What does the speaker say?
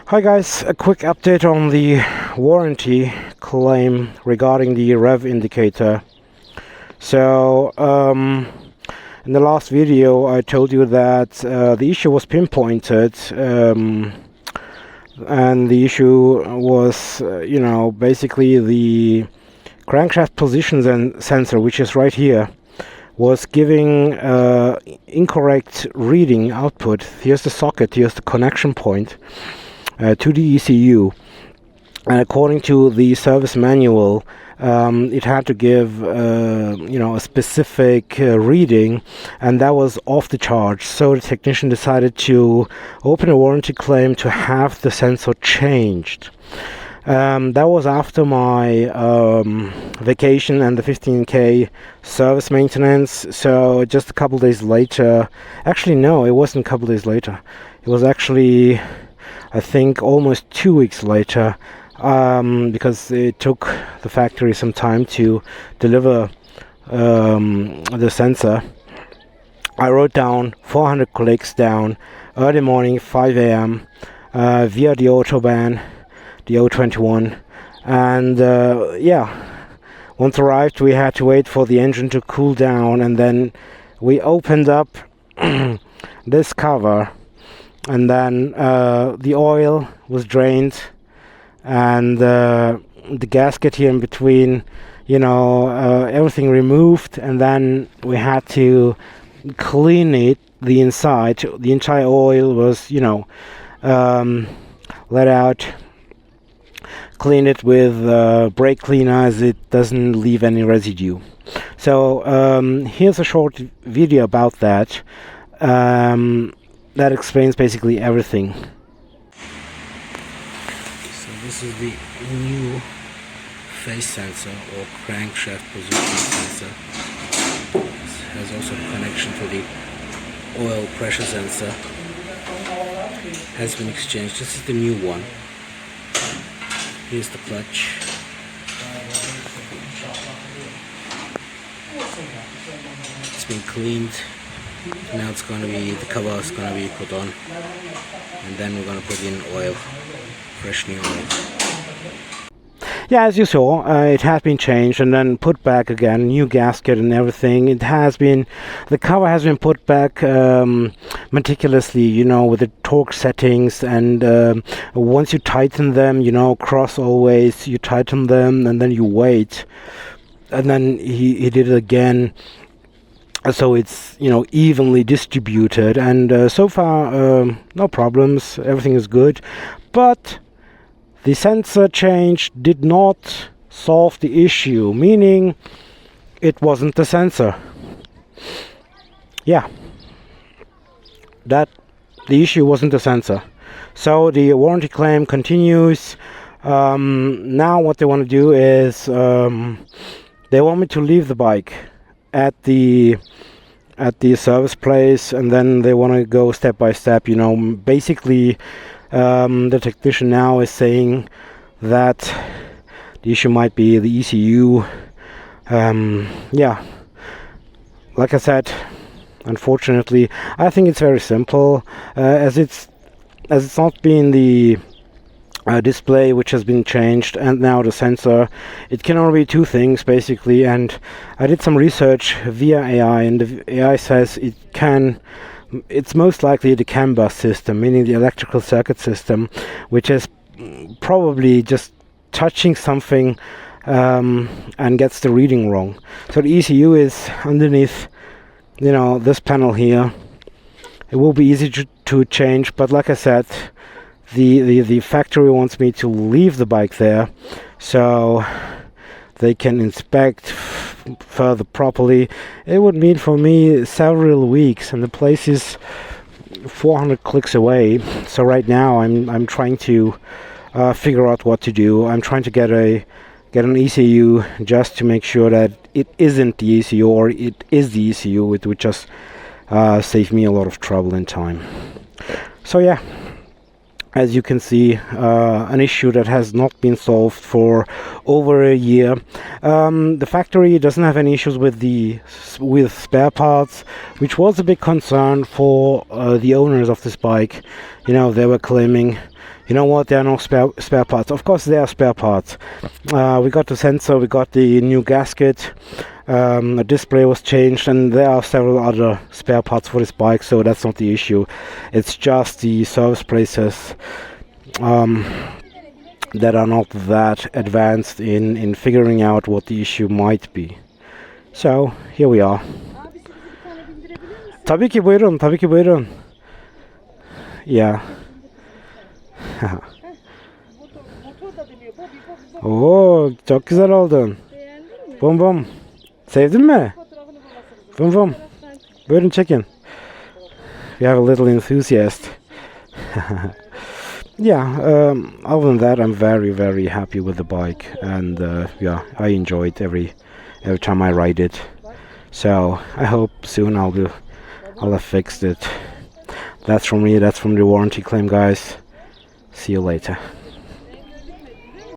Hi guys, a quick update on the warranty claim regarding the rev indicator. So, in the last video I told you that the issue was pinpointed, and the issue was, basically the crankshaft position sensor, which is right here, was giving incorrect reading output. Here's the socket, here's the connection point to the ECU, and according to the service manual, it had to give a specific reading, and that was off the charge. So the technician decided to open a warranty claim to have the sensor changed. That was after my vacation and the 15K service maintenance. So just a couple days later, actually no, it wasn't a couple days later, it was actually, I think, almost 2 weeks later, because it took the factory some time to deliver the sensor. I wrote down 400 clicks down early morning, 5 a.m. Via the Autobahn, the O21, and once arrived we had to wait for the engine to cool down, and then we opened up this cover, and then the oil was drained, and the gasket here in between, everything removed, and then we had to clean it, the inside. The entire oil was let out. Clean it with brake cleaner, as it doesn't leave any residue. So here's a short video about that. That explains basically everything. So this is the new phase sensor or crankshaft position sensor. This has also a connection to the oil pressure sensor. Has been exchanged. This is the new one. Here's the clutch. It's been cleaned. Now it's going to be, the cover is going to be put on, and then we're going to put in oil, fresh new oil. Yeah, as you saw, it has been changed and then put back again, new gasket and everything. The cover has been put back meticulously, with the torque settings, and once you tighten them, cross always, you tighten them and then you wait, and then he did it again. So it's evenly distributed, and so far no problems, everything is good. But the sensor change did not solve the issue, meaning it wasn't the sensor. Yeah, that the issue wasn't the sensor. So the warranty claim continues. Now what they want to do is they want me to leave the bike at the service place, and then they want to go step by step. Basically, the technician now is saying that the issue might be the ECU. Like I said, unfortunately, I think it's very simple, as it's not been the display which has been changed, and now the sensor. It can only be two things basically, and I did some research via AI, and the AI says it's most likely the CAN bus system, meaning the electrical circuit system, which is probably just touching something and gets the reading wrong. So the ECU is underneath this panel here. It will be easy to change, but like I said, the factory wants me to leave the bike there so they can inspect further properly. It would mean for me several weeks, and the place is 400 clicks away. So right now I'm trying to figure out what to do. I'm trying to get an ECU just to make sure that it isn't the ECU, or it is the ECU. It would just save me a lot of trouble and time. So yeah, as you can see, an issue that has not been solved for over a year. The factory doesn't have any issues with spare parts, which was a big concern for the owners of this bike. They were claiming You know what? There are no spare parts. Of course, there are spare parts. We got the sensor, we got the new gasket, the display was changed, and there are several other spare parts for this bike, so that's not the issue. It's just the service places that are not that advanced in figuring out what the issue might be. So, here we are. Tabii ki buyurun, tabii ki buyurun. Yeah. Oo, çok güzel oldun. Bum bum. Sevdin mi? Bum bum. Buyurun çekin. We have a little enthusiast. Yeah, other than that, I'm very, very happy with the bike, and yeah, I enjoy it every time I ride it. So I hope soon I'll have fixed it. That's from me. That's from the warranty claim, guys. See you later.